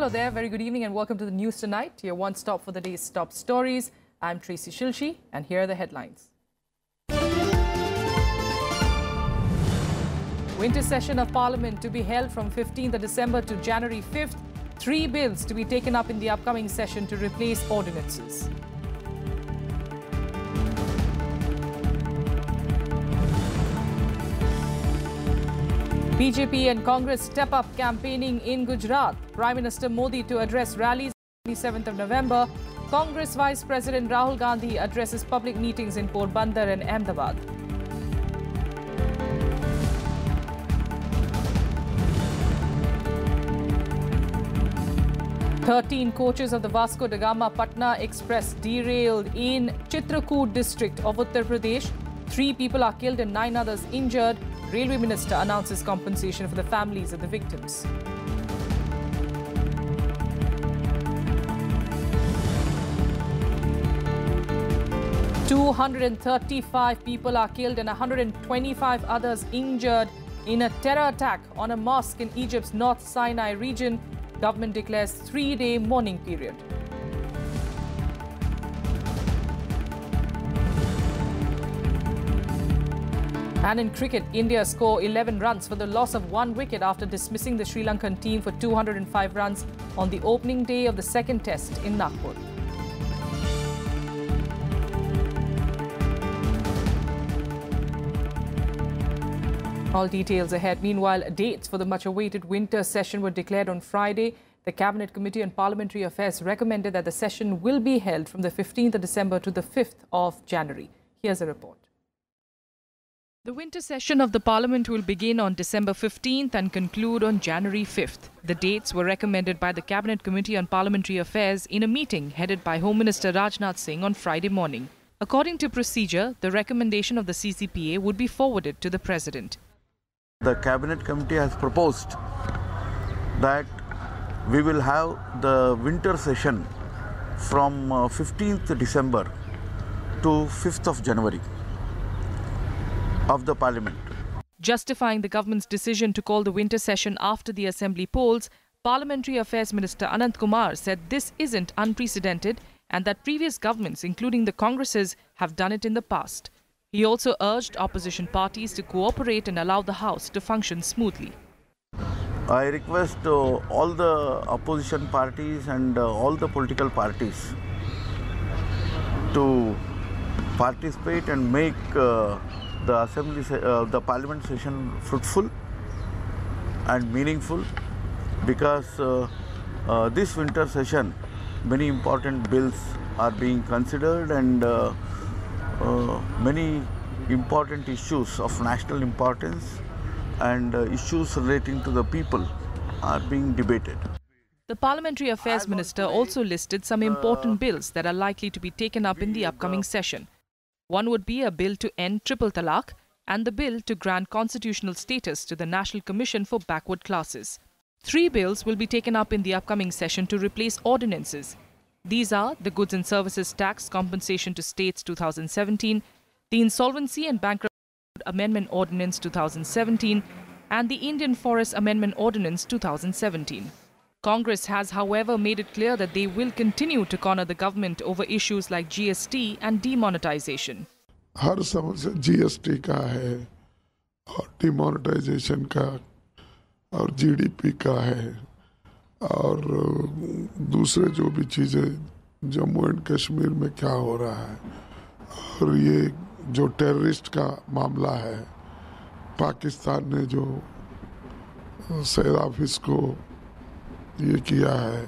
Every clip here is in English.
Hello there, very good evening and welcome to the news tonight, your one stop for the day's top stories. I'm Tracy Shilshi and here are the headlines. Winter session of Parliament to be held from 15th of December to January 5th. 3 bills to be taken up in the upcoming session to replace ordinances. BJP and Congress step up campaigning in Gujarat. Prime Minister Modi to address rallies on 27th of November. Congress Vice President Rahul Gandhi addresses public meetings in Porbandar and Ahmedabad. Thirteen coaches of the Vasco da Gama Patna Express derailed in Chitrakoot district of Uttar Pradesh. 3 people are killed and 9 others injured. Railway Minister announces compensation for the families of the victims. "235 people are killed and 125 others injured in a terror attack on a mosque in Egypt's North Sinai region. Government declares 3-day mourning period. And in cricket, India score 11 runs for the loss of 1 wicket after dismissing the Sri Lankan team for 205 runs on the opening day of the second test in Nagpur. All details ahead. Meanwhile, dates for the much-awaited winter session were declared on Friday. The Cabinet Committee on Parliamentary Affairs recommended that the session will be held from the 15th of December to the 5th of January. Here's a report. The winter session of the Parliament will begin on December 15th and conclude on January 5th. The dates were recommended by the Cabinet Committee on Parliamentary Affairs in a meeting headed by Home Minister Rajnath Singh on Friday morning. According to procedure, the recommendation of the CCPA would be forwarded to the President. The Cabinet Committee has proposed that we will have the winter session from 15th December to 5th of January. Of the Parliament. Justifying the government's decision to call the winter session after the Assembly polls, Parliamentary Affairs Minister Anant Kumar said this isn't unprecedented and that previous governments, including the Congresses, have done it in the past. He also urged opposition parties to cooperate and allow the House to function smoothly. I request all the opposition parties and all the political parties to participate and make the Parliament session fruitful and meaningful, because this winter session many important bills are being considered and many important issues of national importance and issues relating to the people are being debated. The Parliamentary Affairs Minister also listed some important bills that are likely to be taken up in the upcoming session. One would be a bill to end triple talaq and the bill to grant constitutional status to the National Commission for Backward Classes. 3 bills will be taken up in the upcoming session to replace ordinances. These are the Goods and Services Tax Compensation to States 2017, the Insolvency and Bankruptcy Amendment Ordinance 2017 and the Indian Forest Amendment Ordinance 2017. Congress has, however, made it clear that they will continue to corner the government over issues like GST and demonetization. हर समस्या GST का है और demonetization का और GDP का है और दूसरे जो भी चीज़ें जम्मू एंड कश्मीर में क्या हो रहा है और ये जो टेररिस्ट का मामला है, पाकिस्तान ने जो सैद हाफिज को ये किया है,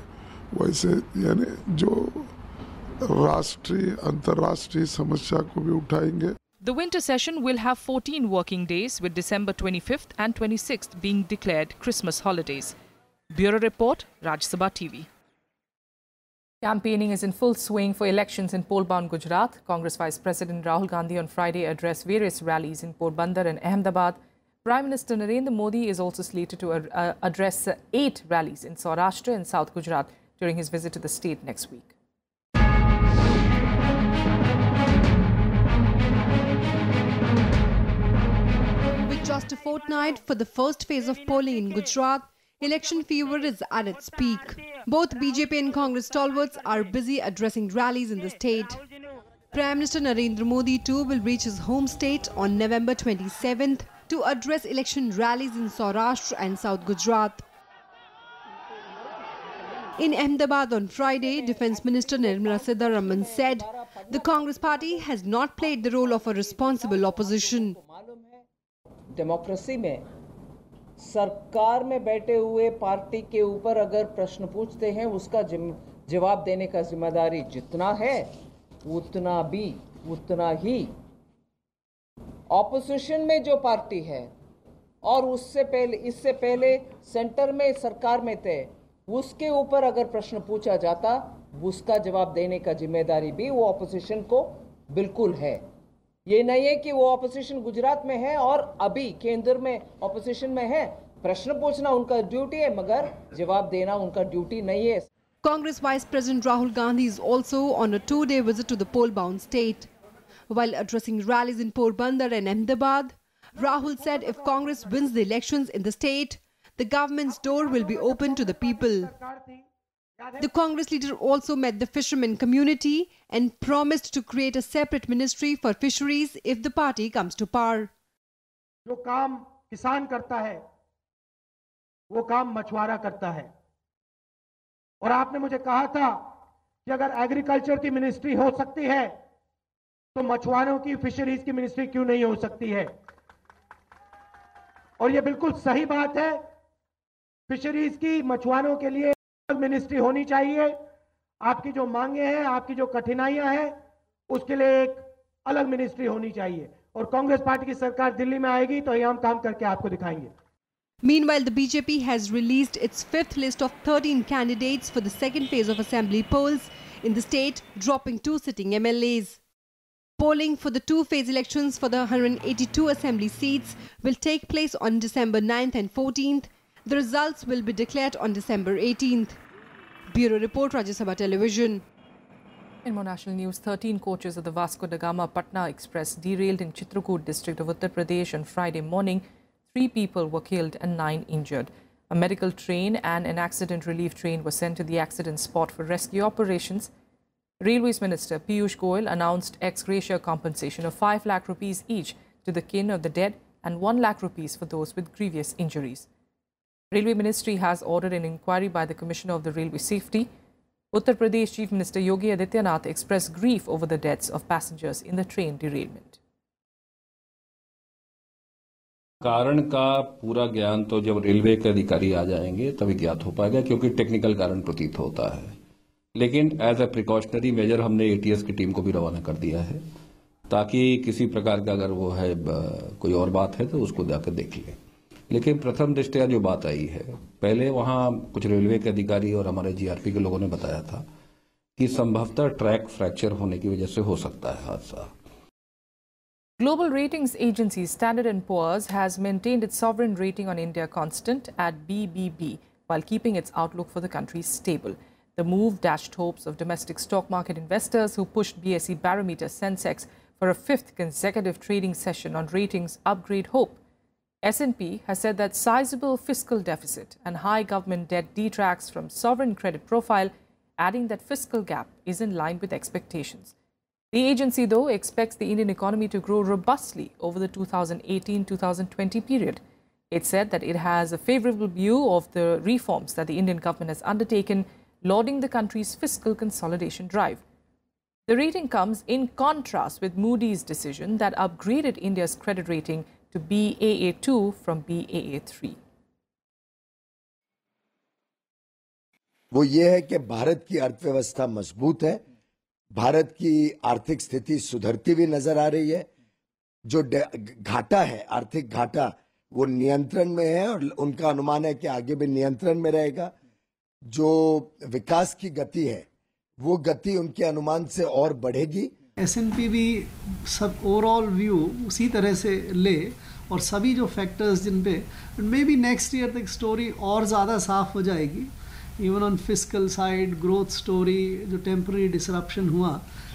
वैसे यानी जो राष्ट्रीय अंतर्राष्ट्रीय समस्या को भी उठाएंगे. The winter session will have 14 working days, with December 25th and 26th being declared Christmas holidays. Bureau Report, Rajya Sabha TV. Campaigning is in full swing for elections in poll-bound Gujarat. Congress Vice President Rahul Gandhi on Friday addressed various rallies in Porbandar and Ahmedabad. Prime Minister Narendra Modi is also slated to address 8 rallies in Saurashtra and South Gujarat during his visit to the state next week. With just a fortnight for the first phase of polling in Gujarat, Election fever is at its peak. Both BJP and Congress stalwarts are busy addressing rallies in the state. Prime Minister Narendra Modi too will reach his home state on November 27th to address election rallies in Saurashtra and South Gujarat. In Ahmedabad on Friday, Defence Minister Nirmala Sitharaman said the Congress party has not played the role of a responsible opposition. Democracy में सरकार में बैठे हुए party के ऊपर अगर प्रश्न पूछते हैं उसका जवाब देने का जिम्मेदारी जितना है उतना ही ऑपोजिशन में जो पार्टी है और इससे पहले सेंटर में सरकार में थे उसके ऊपर अगर प्रश्न पूछा जाता उसका जवाब देने का जिम्मेदारी भी वो ऑपोजिशन को बिल्कुल है। ये नहीं है कि वो ऑपोजिशन गुजरात में है और अभी केंद्र में ऑपोजिशन में है। प्रश्न पूछना उनका ड्यूटी है मगर जवाब देना उनका ड्यूटी नहीं है। Congress Vice President Rahul Gandhi is also on a 2-day visit to the poll-bound state. While addressing rallies in Porbandar and Ahmedabad, Rahul said if Congress wins the elections in the state, the government's door will be open to the people. The Congress leader also met the fishermen community and promised to create a separate ministry for fisheries if the party comes to power. जो काम किसान करता है, वो काम मछुआरा करता है। और आपने मुझे कहा था कि अगर एग्रीकल्चर की मिनिस्ट्री हो सकती है, तो मछुआरों की फिशरीज की मिनिस्ट्री क्यों नहीं हो सकती है? और ये बिल्कुल सही बात है। फिशरीज की मछुआरों के लिए मिनिस्ट्री होनी चाहिए। आपकी जो मांगे हैं, आपकी जो कठिनाइयां हैं, उसके लिए एक अलग मिनिस्ट्री होनी चाहिए। और कांग्रेस पार्टी की सरकार दिल्ली में आएगी तो ये हम काम करके आपको दिखाएंगे। Meanwhile, the BJP has released its 5th list of 13 candidates for the second phase of assembly polls in the state, dropping 2 sitting MLAs. Polling for the 2-phase elections for the 182 assembly seats will take place on December 9th and 14th. The results will be declared on December 18th. Bureau Report, Rajya Sabha Television. In more national news, 13 coaches of the Vasco da Gama Patna Express derailed in Chitrakoot district of Uttar Pradesh on Friday morning. 3 people were killed and 9 injured. A medical train and an accident relief train were sent to the accident spot for rescue operations. Railways Minister Piyush Goyal announced ex gratia compensation of 5 lakh rupees each to the kin of the dead and 1 lakh rupees for those with grievous injuries. Railway Ministry has ordered an inquiry by the Commissioner of the Railway Safety. Uttar Pradesh Chief Minister Yogi Adityanath expressed grief over the deaths of passengers in the train derailment. कारण का पूरा ज्ञान तो जब railway के अधिकारी आ जाएंगे तभी ज्ञात हो पाएगा, क्योंकि टेक्निकल कारण प्रतीत होता है। लेकिन एज ए प्रिकॉशनरी मेजर हमने एटीएस की टीम को भी रवाना कर दिया है, ताकि किसी प्रकार का अगर वो है कोई और बात है तो उसको जाकर देख लें। लेकिन प्रथम दृष्टया जो बात आई है, पहले वहां कुछ रेलवे के अधिकारी और हमारे जीआरपी के लोगों ने बताया था कि संभवतः ट्रैक फ्रैक्चर होने की वजह से हो सकता है हादसा। Global ratings agency Standard & Poor's has maintained its sovereign rating on India constant at BBB while keeping its outlook for the country stable. The move dashed hopes of domestic stock market investors who pushed BSE barometer Sensex for a 5th consecutive trading session on ratings upgrade hope. S&P has said that sizable fiscal deficit and high government debt detracts from sovereign credit profile, adding that fiscal gap is in line with expectations. The agency, though, expects the Indian economy to grow robustly over the 2018-2020 period. It said that it has a favorable view of the reforms that the Indian government has undertaken, lauding the country's fiscal consolidation drive. The rating comes in contrast with Moody's decision that upgraded India's credit rating to Baa2 from Baa3. वो ये है कि भारत की अर्थव्यवस्था मजबूत है, भारत की आर्थिक स्थिति सुधरती हुई नजर आ रही है, जो घाटा है, आर्थिक घाटा, वो नियंत्रण में है और उनका अनुमान है कि आगे भी नियंत्रण में रहेगा। जो विकास की गति है, वो गति उनके अनुमान से और बढ़ेगी। S&P भी सब ओवरऑल व्यू उसी तरह से ले और सभी जो फैक्टर्स जिन पे मे बी नेक्स्ट ईयर तक स्टोरी और ज़्यादा साफ हो जाएगी। Even on fiscal side growth story जो टेम्पररी डिसरप्शन हुआ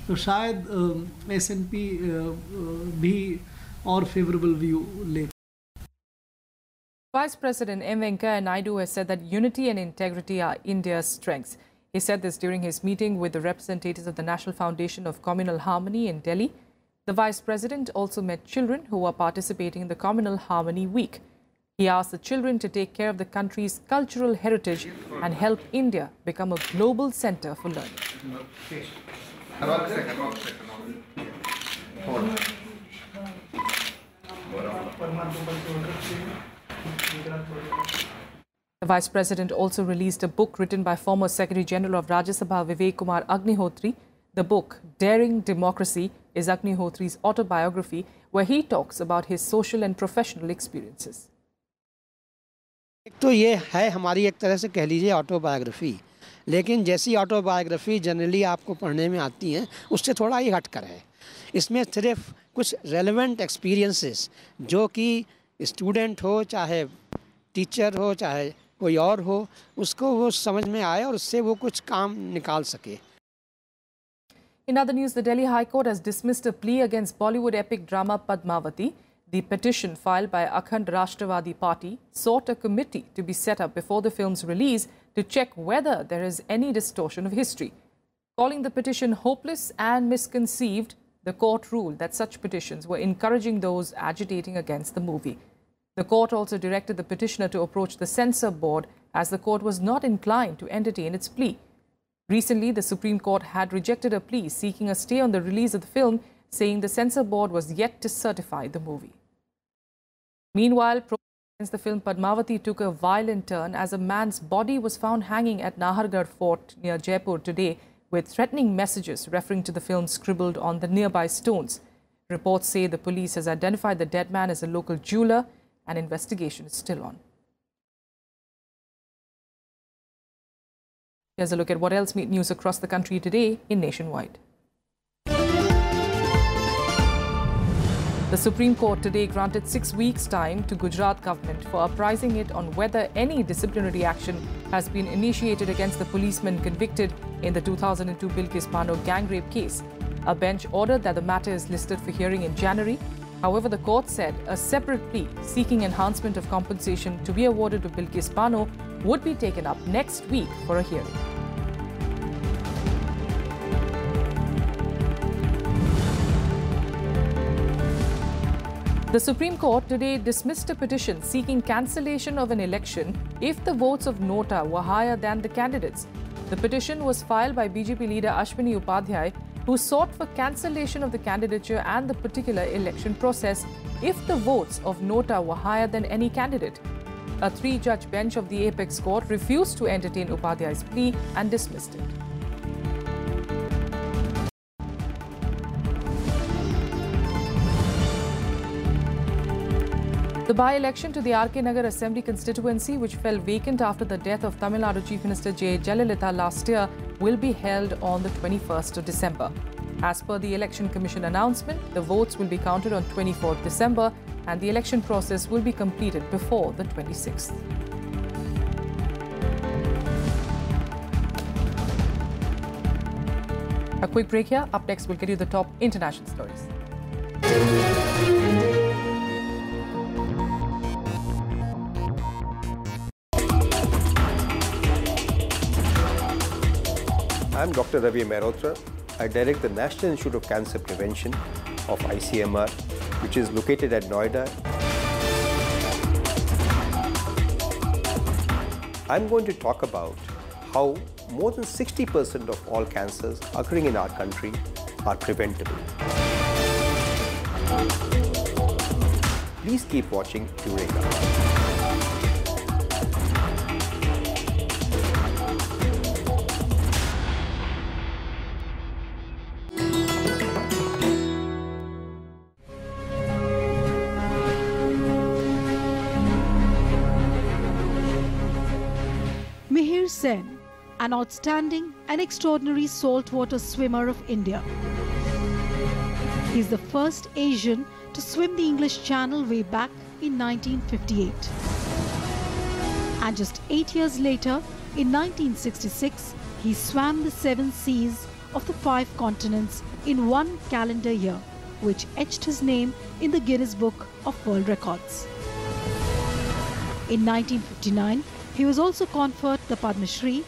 तो शायद S&P भी और फेवरेबल व्यू ले। Vice President M. Venkaiah Naidu has said that unity and integrity are India's strengths. He said this during his meeting with the representatives of the National Foundation of Communal Harmony in Delhi. The Vice President also met children who are participating in the Communal Harmony Week. He asked the children to take care of the country's cultural heritage and help India become a global center for learning. The Vice President also released a book written by former Secretary General of Rajya Sabha Vivek Kumar Agnihotri. The book, Daring Democracy, is Agnihotri's autobiography where he talks about his social and professional experiences. एक तो ये है हमारी एक तरह से कह लीजिए ऑटोबायोग्राफी, लेकिन जैसी ऑटोबायोग्राफी जनरली आपको पढ़ने में आती हैं उससे थोड़ा ही हटकर है। इसमें सिर्फ कुछ रेलेवेंट एक्सपीरियंसेस जो कि स्टूडेंट हो, चाहे टीचर हो, चाहे कोई और हो, उसको वो समझ में आए और उससे वो कुछ काम निकाल सके। In other news, the Delhi High Court has dismissed a plea against Bollywood epic drama Padmavati. The petition filed by Akhand Rashtravadi Party sought a committee to be set up before the film's release to check whether there is any distortion of history. Calling the petition hopeless and misconceived, the court ruled that such petitions were encouraging those agitating against the movie. The court also directed the petitioner to approach the censor board as the court was not inclined to entertain its plea. Recently, the Supreme Court had rejected a plea seeking a stay on the release of the film, saying the censor board was yet to certify the movie. Meanwhile, protests against the film Padmavati took a violent turn as a man's body was found hanging at Nahargarh Fort near Jaipur today with threatening messages referring to the film scribbled on the nearby stones. Reports say the police has identified the dead man as a local jeweler and investigation is still on. Here's a look at what else made news across the country today in Nationwide. The Supreme Court today granted 6 weeks' time to Gujarat government for apprising it on whether any disciplinary action has been initiated against the policeman convicted in the 2002 Bilkis Bano gang rape case. A bench ordered that the matter is listed for hearing in January. However, the court said a separate plea seeking enhancement of compensation to be awarded to Bilkis Bano would be taken up next week for a hearing. The Supreme Court today dismissed a petition seeking cancellation of an election if the votes of Nota were higher than the candidates. The petition was filed by BJP leader Ashwini Upadhyay, who sought for cancellation of the candidature and the particular election process if the votes of Nota were higher than any candidate. A 3-judge bench of the Apex Court refused to entertain Upadhyay's plea and dismissed it. The by-election to the RK Nagar Assembly constituency, which fell vacant after the death of Tamil Nadu Chief Minister J. Jayalalitha last year, will be held on the 21st of December. As per the Election Commission announcement, the votes will be counted on 24th December and the election process will be completed before the 26th. A quick break here. Up next, we'll get you the top international stories. I'm Dr. Ravi Mehrotra. I direct the National Institute of Cancer Prevention of ICMR, which is located at Noida. I'm going to talk about how more than 60% of all cancers occurring in our country are preventable. Please keep watching Eureka. Sen, an outstanding and extraordinary saltwater swimmer of India. He is the first Asian to swim the English Channel way back in 1958. And just 8 years later, in 1966, he swam the 7 seas of the 5 continents in 1 calendar year, which etched his name in the Guinness Book of World Records. In 1959, he was also conferred the Padma Shri,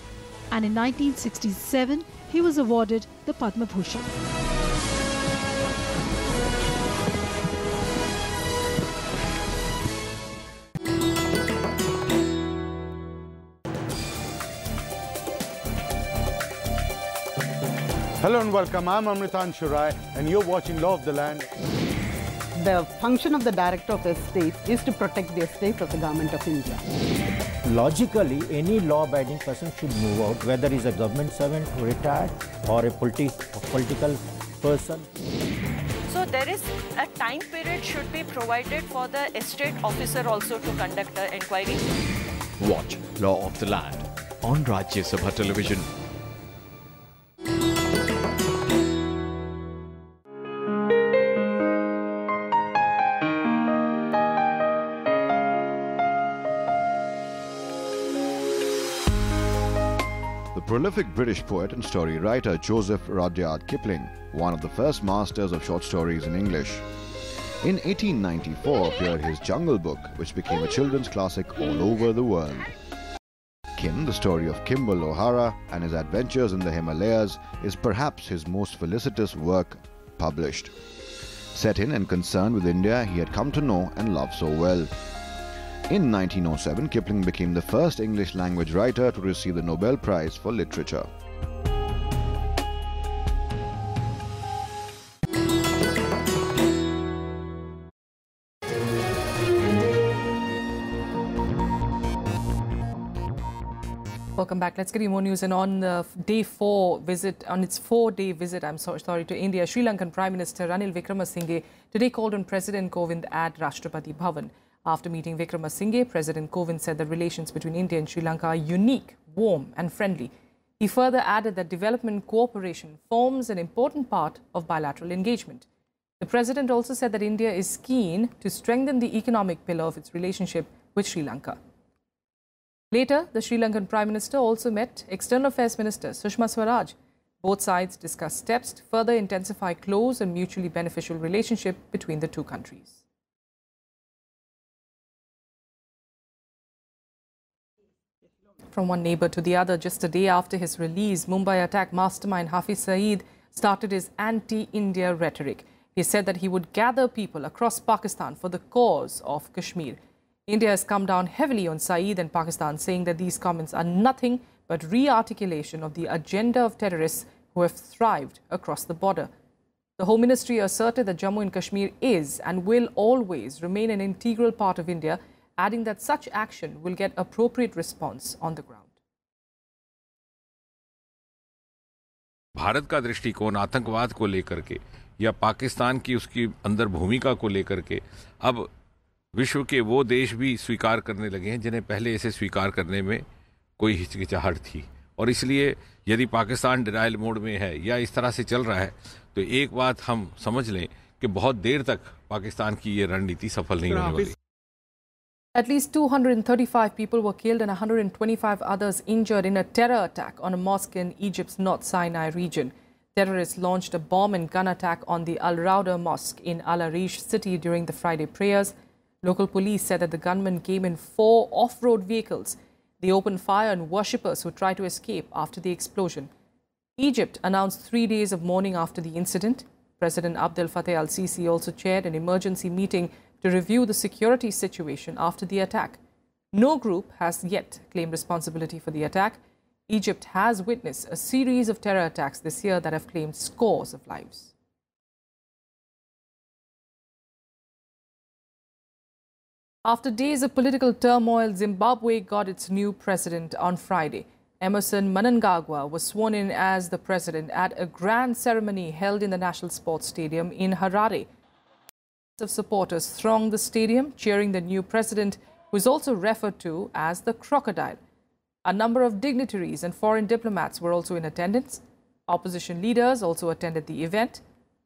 and in 1967, he was awarded the Padma Bhushan. Hello and welcome. I'm Amritan Shurai and you're watching Law of the Land. The function of the Director of Estates is to protect the estates of the Government of India. Logically, any law-abiding person should move out, whether he's a government servant, retired, or a political person. So there is a time period should be provided for the estate officer also to conduct the inquiry. Watch Law of the Land on Rajya Sabha television. The prolific British poet and story writer Joseph Rudyard Kipling, one of the first masters of short stories in English. In 1894 appeared his Jungle Book, which became a children's classic all over the world. Kim, the story of Kimball O'Hara and his adventures in the Himalayas, is perhaps his most felicitous work published. Set in and concerned with India he had come to know and love so well. In 1907, Kipling became the first English language writer to receive the Nobel Prize for Literature. Welcome back. Let's get you more news. And on the its 4-day visit, to India, Sri Lankan Prime Minister Ranil Wickremesinghe today called on President Kovind at Rashtrapati Bhavan. After meeting Wickremesinghe, President Kovind said the relations between India and Sri Lanka are unique, warm and friendly. He further added that development cooperation forms an important part of bilateral engagement. The President also said that India is keen to strengthen the economic pillar of its relationship with Sri Lanka. Later, the Sri Lankan Prime Minister also met External Affairs Minister Sushma Swaraj. Both sides discussed steps to further intensify close and mutually beneficial relationship between the two countries. From one neighbour to the other, just a day after his release, Mumbai attack mastermind Hafiz Saeed started his anti-India rhetoric. He said that he would gather people across Pakistan for the cause of Kashmir. India has come down heavily on Saeed and Pakistan, saying that these comments are nothing but re-articulation of the agenda of terrorists who have thrived across the border. The Home Ministry asserted that Jammu and Kashmir is and will always remain an integral part of India, adding that such action will get appropriate response on the ground. Bharat का दृष्टिकोण आतंकवाद को लेकर के या पाकिस्तान की उसकी अंदर भूमिका को लेकर के अब विश्व के वो देश भी स्वीकार करने लगे हैं जिन्हें पहले इसे स्वीकार करने में कोई हिचकिचाहट थी। और इसलिए यदि पाकिस्तान डिनायल मोड में है या इस तरह से चल रहा है तो एक बात हम समझ लें कि बहुत देर तक पाकिस्तान की ये रणनीति सफल नहीं होने वाली। At least 235 people were killed and 125 others injured in a terror attack on a mosque in Egypt's North Sinai region. Terrorists launched a bomb and gun attack on the Al Rawda Mosque in Al Arish city during the Friday prayers. Local police said that the gunmen came in 4 off-road vehicles. They opened fire on worshippers who tried to escape after the explosion. Egypt announced 3 days of mourning after the incident. President Abdel Fattah al-Sisi also chaired an emergency meeting to review the security situation after the attack. No group has yet claimed responsibility for the attack. Egypt has witnessed a series of terror attacks this year that have claimed scores of lives. After days of political turmoil, Zimbabwe got its new president on Friday. Emerson Mnangagwa was sworn in as the president at a grand ceremony held in the National Sports Stadium in Harare. Of supporters thronged the stadium, cheering the new president, who is also referred to as the crocodile. A number of dignitaries and foreign diplomats were also in attendance. Opposition leaders also attended the event.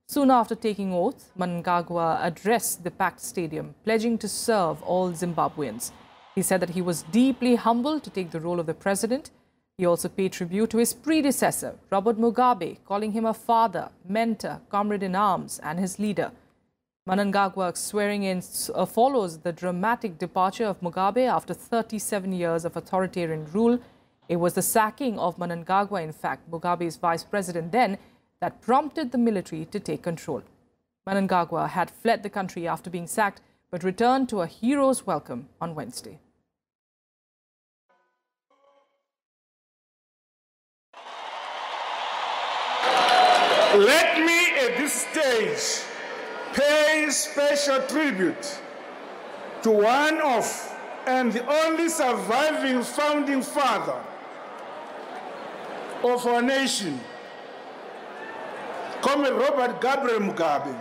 Soon after taking oath, Mnangagwa addressed the packed stadium, pledging to serve all Zimbabweans. He said that he was deeply humbled to take the role of the president. He also paid tribute to his predecessor, Robert Mugabe, calling him a father, mentor, comrade in arms, and his leader. Mnangagwa's swearing-in follows the dramatic departure of Mugabe after 37 years of authoritarian rule. It was the sacking of Mnangagwa, in fact, Mugabe's vice president then, that prompted the military to take control. Mnangagwa had fled the country after being sacked, but returned to a hero's welcome on Wednesday. Let me at this stage pay special tribute to one of and the only surviving founding father of our nation, Comrade Robert Gabriel Mugabe.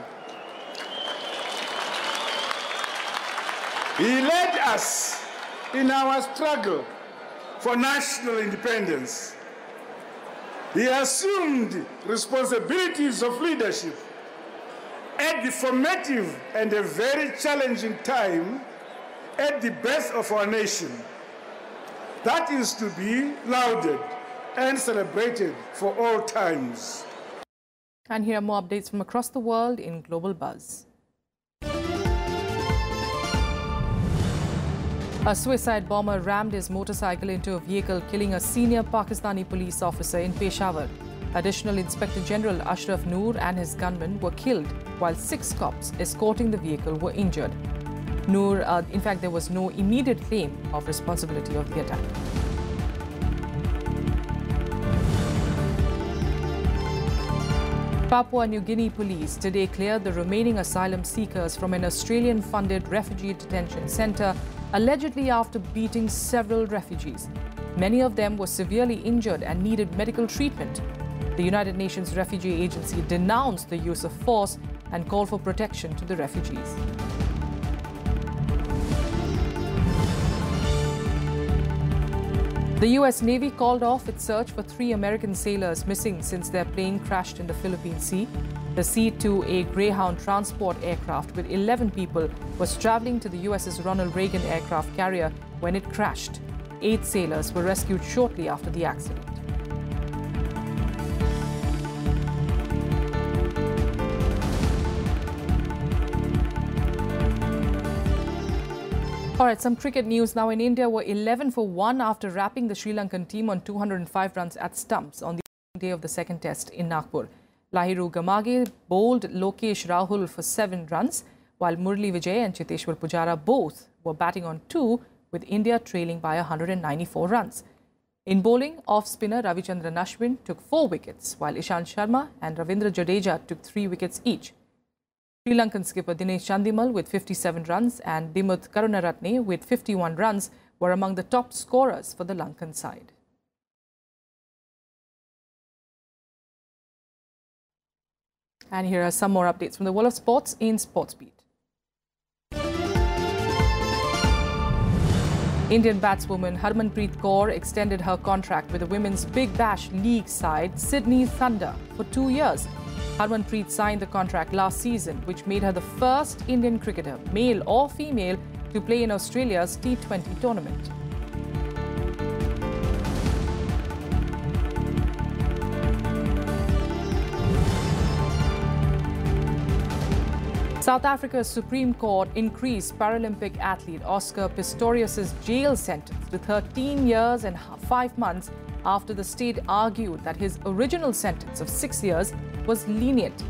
He led us in our struggle for national independence. He assumed responsibilities of leadership at the formative and a very challenging time at the birth of our nation. That is to be lauded and celebrated for all times. And here are more updates from across the world in Global Buzz. A suicide bomber rammed his motorcycle into a vehicle, killing a senior Pakistani police officer in Peshawar. Additional Inspector General Ashraf Noor and his gunmen were killed, while 6 cops escorting the vehicle were injured. Noor, in fact, there was no immediate claim of responsibility of the attack. Papua New Guinea police today cleared the remaining asylum seekers from an Australian-funded refugee detention centre, allegedly after beating several refugees. Many of them were severely injured and needed medical treatment. The United Nations Refugee Agency denounced the use of force and called for protection to the refugees. The U.S. Navy called off its search for 3 American sailors missing since their plane crashed in the Philippine Sea. The C-2A Greyhound transport aircraft with 11 people was traveling to the U.S.'s Ronald Reagan aircraft carrier when it crashed. 8 sailors were rescued shortly after the accident. All right, some cricket news now. In India were 11 for 1 after wrapping the Sri Lankan team on 205 runs at stumps on the day of the second test in Nagpur. Lahiru Gamage bowled Lokesh Rahul for 7 runs, while Murli Vijay and Chiteshwar Pujara both were batting on 2, with India trailing by 194 runs. In bowling, off-spinner Ravichandran Ashwin took 4 wickets, while Ishant Sharma and Ravindra Jadeja took 3 wickets each. Sri Lankan skipper Dinesh Chandimal with 57 runs and Dimuth Karunaratne with 51 runs were among the top scorers for the Lankan side. And here are some more updates from the world of sports in SportsBeat. Indian batswoman Harmanpreet Kaur extended her contract with the Women's Big Bash League side Sydney Thunder for 2 years. Harmanpreet signed the contract last season, which made her the first Indian cricketer, male or female, to play in Australia's T20 tournament. South Africa's Supreme Court increased Paralympic athlete Oscar Pistorius' jail sentence to 13 years and 5 months after the state argued that his original sentence of 6 years was lenient.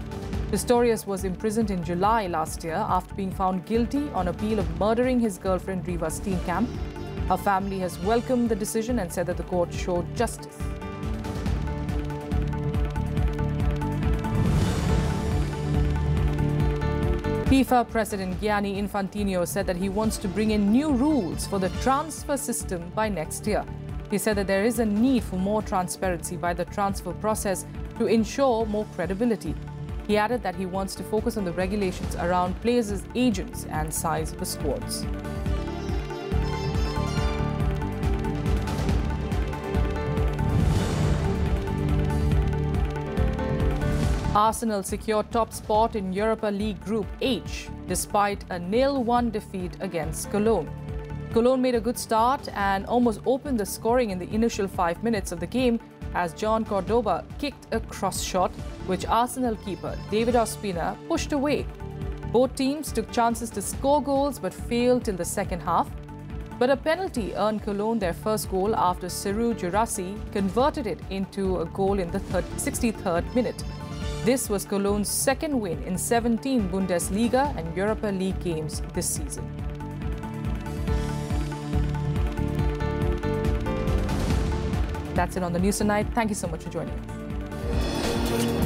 Pistorius was imprisoned in July last year after being found guilty on appeal of murdering his girlfriend Riva Steenkamp. Her family has welcomed the decision and said that the court showed justice. FIFA President Gianni Infantino said that he wants to bring in new rules for the transfer system by next year. He said that there is a need for more transparency by the transfer process to ensure more credibility. He added that he wants to focus on the regulations around players' agents and size of the squads. Arsenal secured top spot in Europa League Group H despite a 0-1 defeat against Cologne. Cologne made a good start and almost opened the scoring in the initial 5 minutes of the game as John Cordoba kicked a cross shot, which Arsenal keeper David Ospina pushed away. Both teams took chances to score goals but failed till the second half. But a penalty earned Cologne their first goal after Serhou Guirassy converted it into a goal in the 63rd minute. This was Cologne's second win in 17 Bundesliga and Europa League games this season. That's it on the news tonight. Thank you so much for joining us.